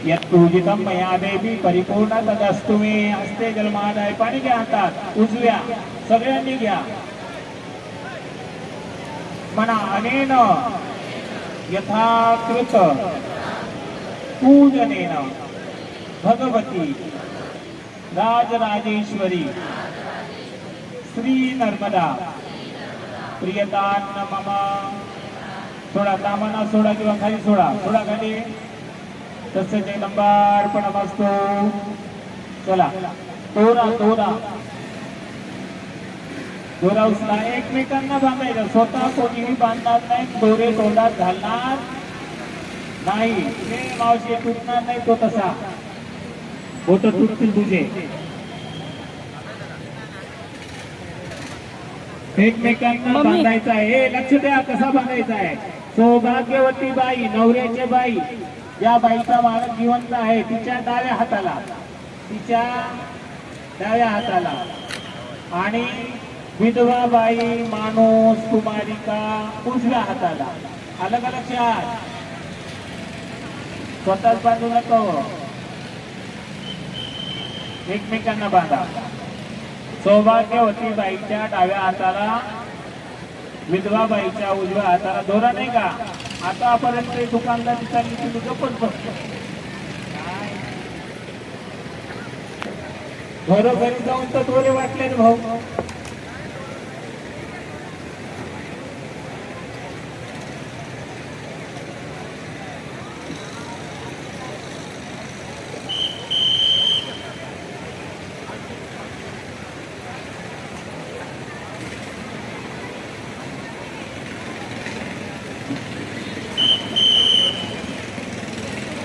यत्पूजितं मया देवी परिपूर्ण तदस्तु मे हस्ते जलमादाय पाणी घ्या हातात उजव्या सगळ्यांनी घ्या म्हणा अनेन यथाकृत पूजनेन भगवती राजराजेश्वरी श्री नर्मदा प्रियतान्न मम सोडा दामना सोडा किंवा खाली सोडा सोडा खाली तसे जगदंबार्पणमस्तु चला तोरा तोरा दोरा उचला एकमेकांना बांधायचं स्वतः कोणीही बांधणार नाही दोरे तोंडात घालणार नाही हे मावशी तुटणार नाही तो तसा बोट तुटतील तुझे एकमेकांना बांधायचा आहे हे लक्ष द्या कसा बांधायचा आहे सौभाग्यवती बाई नवऱ्याची बाई ज्या बाईचा मालक जिवंत आहे तिच्या डाव्या हाताला आणि विधवा बाई माणूस कुमारिका उजव्या हाताला आलं का लक्षात स्वतःच बांधू नको एकमेकांना बांधा सौभाग्यवती बाईच्या डाव्या हाताला विधवा बाईच्या उजव्या हाताला दोरा नाही का आतापर्यंत दुकानदार चालली तुम्ही गप्पच बसतो घरोघरी जाऊन तर थोडे वाटले भाऊ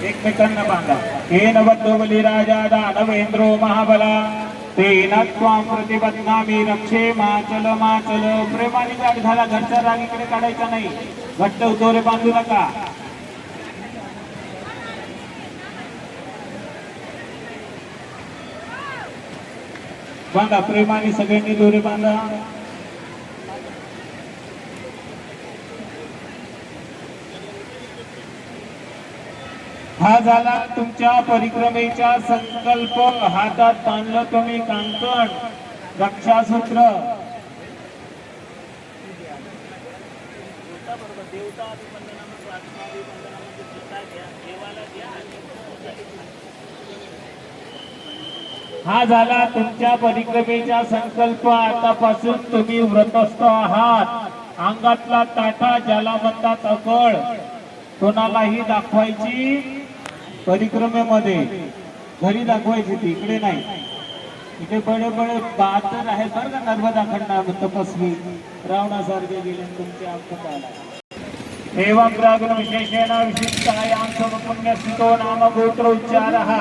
एकमेकांना बांधा हे नवद्वली राजा दानवेंद्रो महाबला तेन त्वां प्रतिबध्नामि रक्षे माचल माचल प्रेमाने गाठ झाला घरचा राग इकडे काढायचा नाही घट्ट दोरे बांधू नका बांधा प्रेमाने सगळ्यांनी दोरे बांधा हा झाला तुमच्या परिक्रमेचा संकल्प हातात बांधलं तुम्ही कांकण रक्षासूत्र हा झाला तुमच्या परिक्रमेचा संकल्प आतापासून तुम्ही व्रतस्थ आहात अंगातला ताठा ज्याला म्हणतात अकळ कोणालाही दाखवायची परिक्रमेमध्ये घरी दाखवायची ती इकडे नाही इथे बडे बडे बहात्तर आहेत बरं का नर्मदा खंडा तपस्वी रावणासारखे गेले तुमच्या अंकाला एवं ग्रागुण विशेषेण विशिष्टायां पुण्यस्थितो नाम गोत्र उच्चारः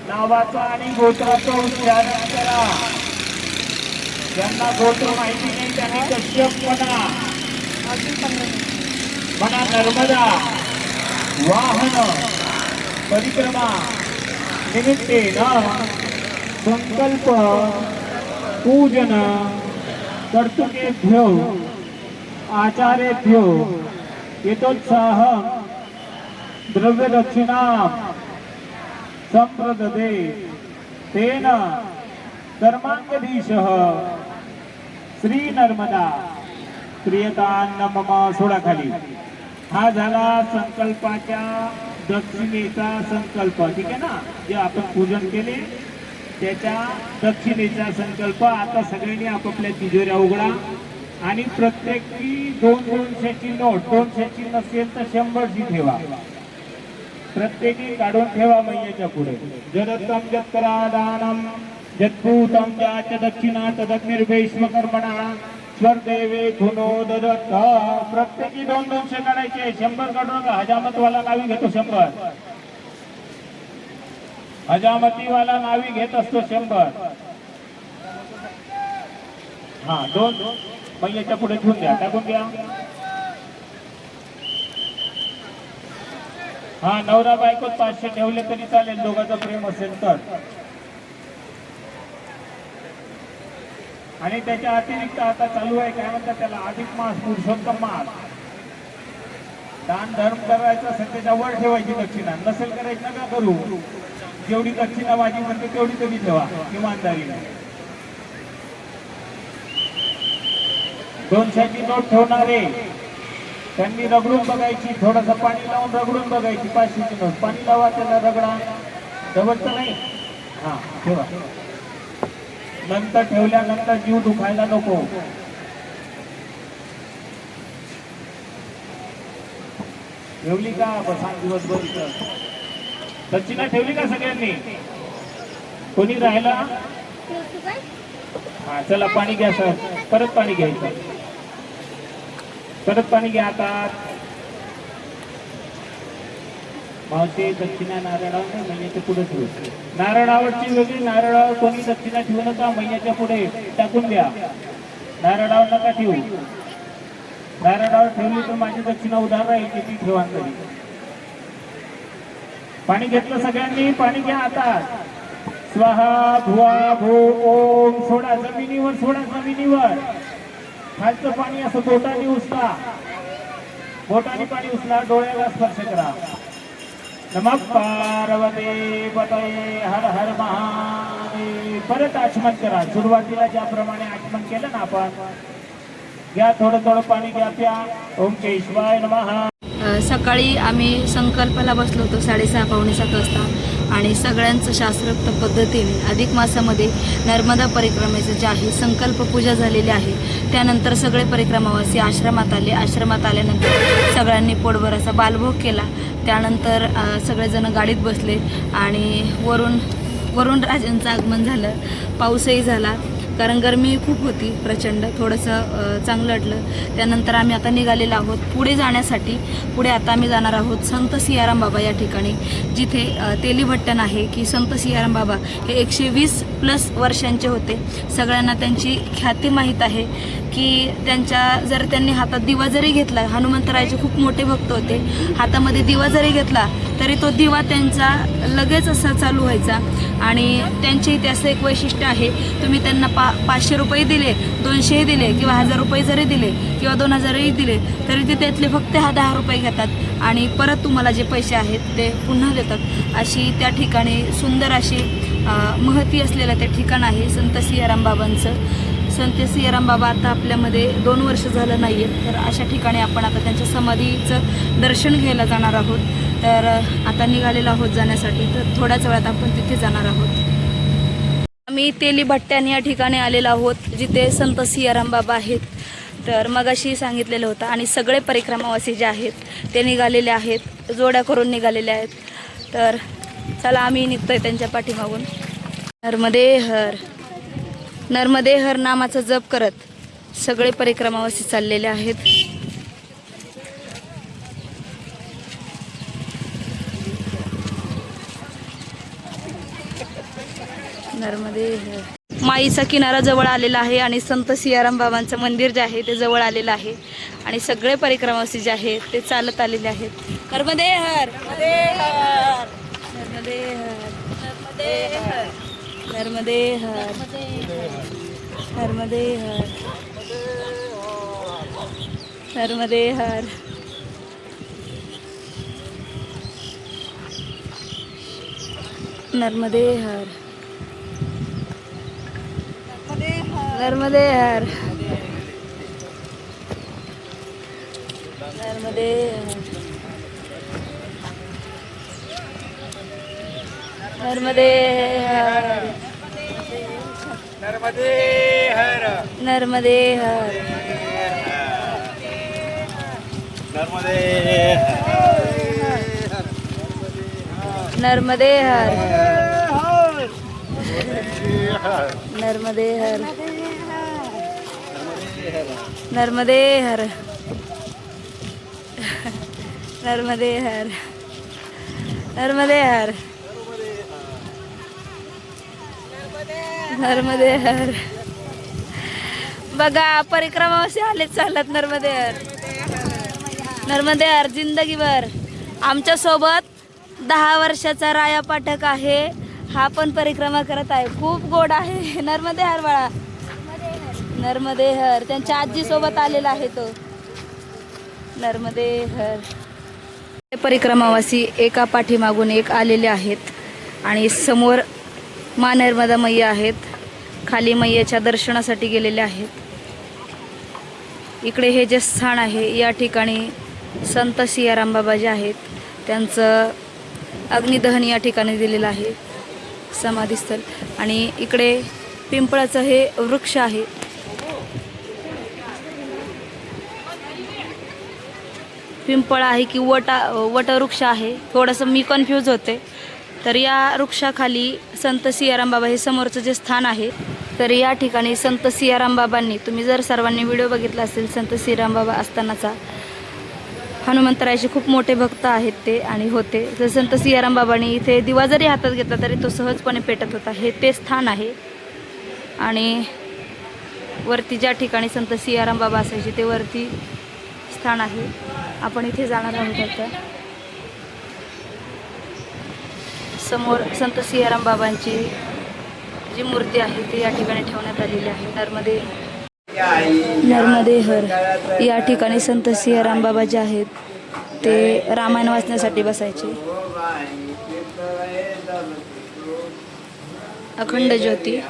नावाचा आणि गोत्राचा उच्चार करा ज्यांना गोत्र माहिती नाही त्यांनी कश्यप म्हणा नर्मदा वाहन परिक्रमा निमित्तेन संकल्प पूजन कर्तुकेभ्यो आचार्येभ्यो यतोत्साह द्रव्यदक्षिणा संप्रददे तेन कर्मांगधीशः श्री नर्मदा प्रियतान्न मम सोडा खाली हा झाला संकल्पाच्या दक्षिणेचा संकल्प, ठीक आहे ना, जे आपण पूजन केले त्याच्या दक्षिणेचा संकल्प. आता सगळ्यांनी आपापल्या तिजोऱ्या उघडा आणि प्रत्येकी 200ची नोट, 200ची नसेल तर 100ची ठेवा, प्रत्येकी काढून ठेवा मैयाच्या पुढे. जदत्तम जत्करा दानम जत्भूतम जाच दक्षिणा तदग्निर्भैष्वकर्मणा स्वर्देवे धुनो ददत्त. प्रत्येकी 200 काढायचे, 100 काढू नका. हजामतवाला नावी घेतो 100, हजामतीवाला नावी घेत असतो 100. हा 2 मैयाच्या पुढे ठेवून द्या, टाकून द्या. हा नवरा बायकोत 500 ठेवले तरी चालेल, दोघांचं प्रेम असेल तर. आणि त्याच्या अतिरिक्त आता चालू आहे, काय म्हणतात त्याला, अधिक मास, पुरुषोत्तम मास. दान धर्म करायचं असेल त्याच्या वर ठेवायची दक्षिणा, नसेल करायची नका करू. जेवढी दक्षिणा माझी म्हणते तेवढी तरी ठेवा इमानदारीने. 200ची नोट ठेवणारे त्यांनी रगडून बघायची, थोडंसं पाणी लावून रगडून बघायची. 500ची नोट पाणी लावा, त्याला रगडा, जवळच नाही. हा ठेवा. नंतर ठेवल्यानंतर जीव दुखायला नको. ठेवली का बसा दिवसभर इथं. दक्षिणा ठेवली का सगळ्यांनी? कोणी राहिला? हा चला पाणी घ्या सर, परत पाणी घ्यायचं, परत पाणी घ्या. आता मावशी दक्षिणा नारळावर नाही, मैयाच्या पुढे ठेवू. नारळावरची वेगळी, नारळावर कोणी दक्षिणा ठेवू नका, मैयाच्या पुढे टाकून द्या. नारळावर नका ठेवू. नारळावर ठेवली तर माझी दक्षिणा उधार राहील, किती ठेवा तरी. पाणी घेतलं सगळ्यांनी, पाणी घ्या. आता स्वाहा भुवा भू ओम सोडा, जमिनीवर सोडा, जमिनीवर. खालचं पाणी असं बोटाने उचला, बोटाने पाणी उचला, डोळ्याला स्पर्श करा. नमः पार्वती पतये हर हर महादेव. परत आचमन करा, सुरुवातीला ज्याप्रमाणे आचमन केलं ना आपण. घ्या थोडं थोडं पाणी घ्या, प्या. ओम केशवाय नमः. सकाळी आम्ही संकल्पाला बसलो होतो 6:30 पावणे 7 वाजता आणि सगळ्यांचं शास्त्रोक्त पद्धतीने अधिक मासामध्ये नर्मदा परिक्रमेचं जे आहे संकल्प पूजा झालेली आहे. त्यानंतर सगळे परिक्रमावासी आश्रमात आले. आश्रमात आल्यानंतर सगळ्यांनी पोटभर असा बालभोग केला. त्यानंतर सगळेजण गाडीत बसले आणि वरून राजांचं आगमन झालं. पाऊसही झाला, कारण गरमी खूप होती प्रचंड, थोडंसं चांगलं वाटलं. त्यानंतर आम्ही आता निघालेलो आहोत पुढे जाण्यासाठी. पुढे आता आम्ही जाणार आहोत संत सियाराम बाबा या ठिकाणी, जिथे तेली भट्टण आहे की संत सियाराम बाबा हे 120+ वर्षांचे होते. सगळ्यांना त्यांची ख्याती माहीत आहे की जर त्यांनी हातात दिवा जरी घेतला, हनुमंतरायाचे खूप मोठे भक्त होते, हातामध्ये दिवा जरी घेतला तरी तो दिवा त्यांचा लगेच असा चालू व्हायचा. आणि त्यांचे इथे असं एक वैशिष्ट्य आहे, तुम्ही त्यांना 500 रुपये दिले, 200 दिले किंवा 1000 रुपये जरी दिले किंवा 2000ही दिले तरी ते त्यातले फक्त 10 रुपये घेतात आणि परत तुम्हाला जे पैसे आहेत ते पुन्हा देतात. अशी त्या ठिकाणी सुंदर अशी महती असलेलं ते ठिकाण आहे संत सियाराम बाबांचं. संत सियाराम बाबा आता आपल्यामध्ये 2 वर्ष झालं नाही आहेत, तर अशा ठिकाणी आपण आता त्यांच्या समाधीचं दर्शन घ्यायला जाणार आहोत. तर आता निघालेलो आहोत जाण्यासाठी, तर थोड्याच वेळात आपण तिथे जाणार आहोत. आम्ही तेली भट्टण या ठिकाणी आलेलो आहोत, जिथे संत सियाराम बाबा आहेत. तर मगाशी सांगितलेलं होतं आणि सगळे परिक्रमावासी जे आहेत ते निघालेले आहेत, जोड्या करून निघालेले आहेत. तर चला आम्ही निघतोय त्यांच्या पाठीमागून. नर्मदे हर नर्मदे हर नामाचा जप करत सगळे परिक्रमावासी चाललेले आहेत. नर्मदे हर. माईचा किनारा जवळ आलेला आहे आणि संत सियाराम बाबांचं मंदिर जे आहे ते जवळ आलेलं आहे आणि सगळे परिक्रमावासी जे आहेत ते चालत आलेले आहेत. नर्मदे हर नर्मदे हर नर्मदे हर नर्मदे हर नर्मदे हर नर्मदे हर नर्मदे हर नर्मदे हर. नर्मदे हर, नर्मदे हर, नर्मदे हर, नर्मदे नर्मदे हर, नर्मदे हर, नर्मदे हर, नर्मदे हर, नर्मदे हर, नर्मदे हर. बघा परिक्रमा असे आले चालत. नर्मदे हर, नर्मदे हर जिंदगीभर. आमच्या सोबत 10 वर्षाचा राया पाठक आहे. हा पण परिक्रमा करत आहे. खूप गोड आहे. नर्मदे हर बाळा, नर्मदे हर. त्यांच्या आजी सोबत आलेला आहे तो. नर्मदे हर. परिक्रमावासी एका पाठीमागून एक आलेले आहेत आणि समोर मा नर्मदा मैया आहेत. खाली मैयाच्या दर्शनासाठी गेलेले आहेत. इकडे हे जे स्थान आहे या ठिकाणी संत सियाराम बाबा जे आहेत त्यांचं अग्निदहन या ठिकाणी दिलेलं आहे, समाधीस्थळ. आणि इकडे पिंपळाचं हे वृक्ष आहे. पिंपळ आहे की वटवृक्ष आहे, थोडंसं मी कन्फ्यूज होते. तर या वृक्षाखाली संत सियाराम बाबा हे समोरचं जे स्थान आहे. तर या ठिकाणी संत सियाराम बाबांनी, तुम्ही जर सर्वांनी व्हिडिओ बघितला असेल, संत सियाराम बाबा असतानाचा, हनुमंतरायाचे खूप मोठे भक्त आहेत ते आणि होते. तर संत सियाराम बाबांनी इथे दिवा जरी हातात घेतला तरी तो सहजपणे पेटत होता. हे ते स्थान आहे. आणि वरती ज्या ठिकाणी संत सियाराम बाबा असायचे ते वरती स्थान आहे. आपण इथे जाणार आहोत आता. समोर संत सियाराम बाबांची जी मूर्ती आहे ती या ठिकाणी ठेवण्यात आलेली आहे. नर्मदे हर. या ठिकाणी संत सियाराम बाबा जे आहेत ते रामायण वाचण्यासाठी बसायचे. अखंड ज्योती.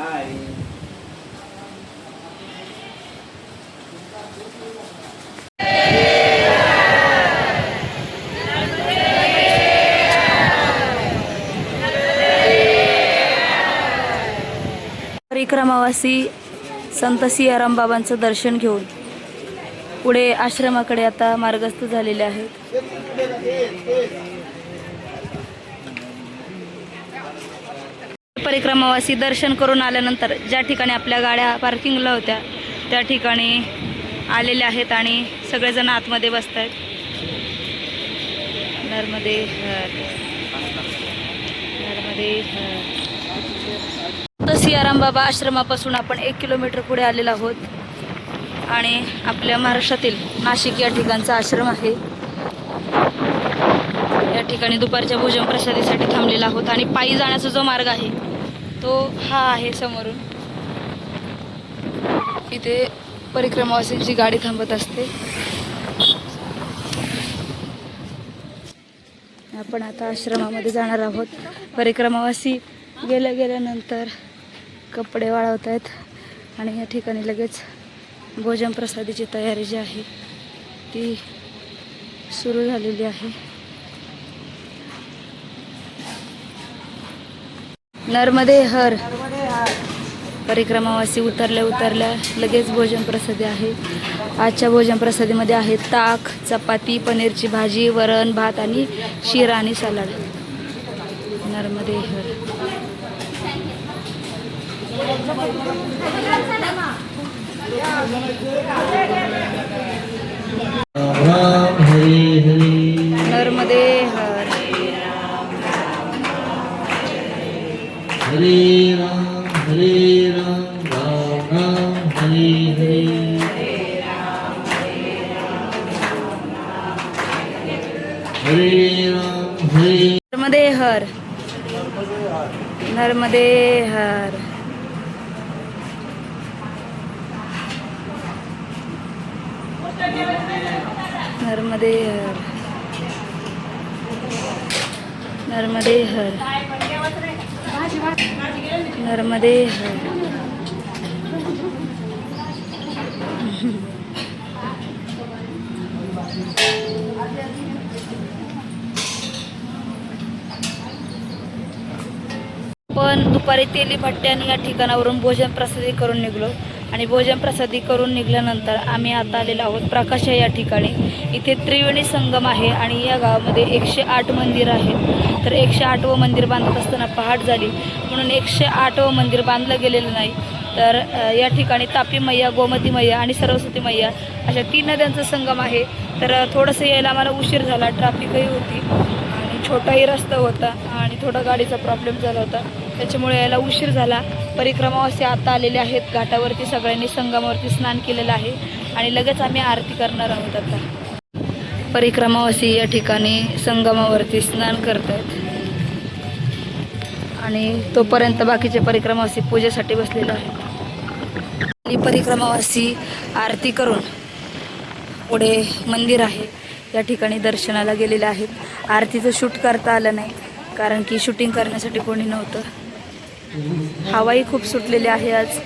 परिक्रमावासी संत सियाराम बाबांचं दर्शन घेऊन पुढे आश्रमाकडे आता मार्गस्थ झालेले आहेत. परिक्रमावासी दर्शन करून आल्यानंतर ज्या ठिकाणी आपल्या गाड्या पार्किंगला होत्या त्या ठिकाणी आलेले आहेत आणि सगळेजण आतमध्ये बसत आहेत. नर्मदे हर, नर्मदे हर. तर सियाराम बाबा आश्रमापासून आपण 1 किलोमीटर पुढे आलेलो आहोत आणि आपल्या महाराष्ट्रातील नाशिक या ठिकाणचा आश्रम आहे. या ठिकाणी दुपारच्या भोजन प्रसादीसाठी थांबलेला आहोत आणि पायी जाण्याचा जो मार्ग आहे तो हा आहे समोरून. इथे परिक्रमावासींची गाडी थांबत असते. आपण आता आश्रमामध्ये जाणार आहोत. परिक्रमावासी गेल्यानंतर कपडे वाळवत आहेत आणि या ठिकाणी लगेच भोजन प्रसादीची तयारी जी आहे ती सुरू झालेली आहे. नर्मदे हर. परिक्रमावासी उतरल्या लगेच भोजन प्रसादी आहे. आजच्या भोजन प्रसादीमध्ये आहे ताक, चपाती, पनीरची भाजी, वरण, भात आणि शिरा आणि सलाड. नर्मदे हर. राम हरे हरे. नर्मदे हर. हरे राम राम राम हरे हरे. हरे राम हरे. नर्मदे हर. नर्मदे हर. नर्मदे हर. नर्मदे हर. नर्मदे हर. पण दुपारी तेली भट्ट्याने या ठिकाणावरून भोजन प्रसादी करून निघलो आणि भोजन प्रसादी करून निघाल्यानंतर आम्ही आता आलेलो आहोत प्रकाश या ठिकाणी. इथे त्रिवेणी संगम आहे आणि या गावामध्ये 108 मंदिर आहेत. तर 108वं मंदिर बांधत असताना पहाट झाली म्हणून 108वं मंदिर बांधलं गेलेलं नाही. तर या ठिकाणी तापी मैया, गोमती मैया आणि सरस्वती मैया अशा 3 नद्यांचा संगम आहे. तर थोडंसं यायला आम्हाला उशीर झाला, ट्रॅफिकही होती आणि छोटाही रस्ता होता आणि थोडा गाडीचा प्रॉब्लेम झाला होता, त्याच्यामुळे यायला उशीर झाला. परिक्रमावासी आता आलेले आहेत घाटावरती, सगळ्यांनी संगमावरती स्नान केलेलं आहे आणि लगेच आम्ही आरती करणार आहोत. आता परिक्रमावासी या ठिकाणी संगमावरती स्नान करत आहेत आणि तोपर्यंत बाकीचे परिक्रमावासी पूजेसाठी बसलेले आहेत. आणि परिक्रमावासी आरती करून पुढे मंदिर आहे या ठिकाणी दर्शनाला गेलेले आहेत. आरतीचं शूट करता आलं नाही कारण की शूटिंग करण्यासाठी कोणी नव्हतं. हवाही खूप सुटलेली आहे आज.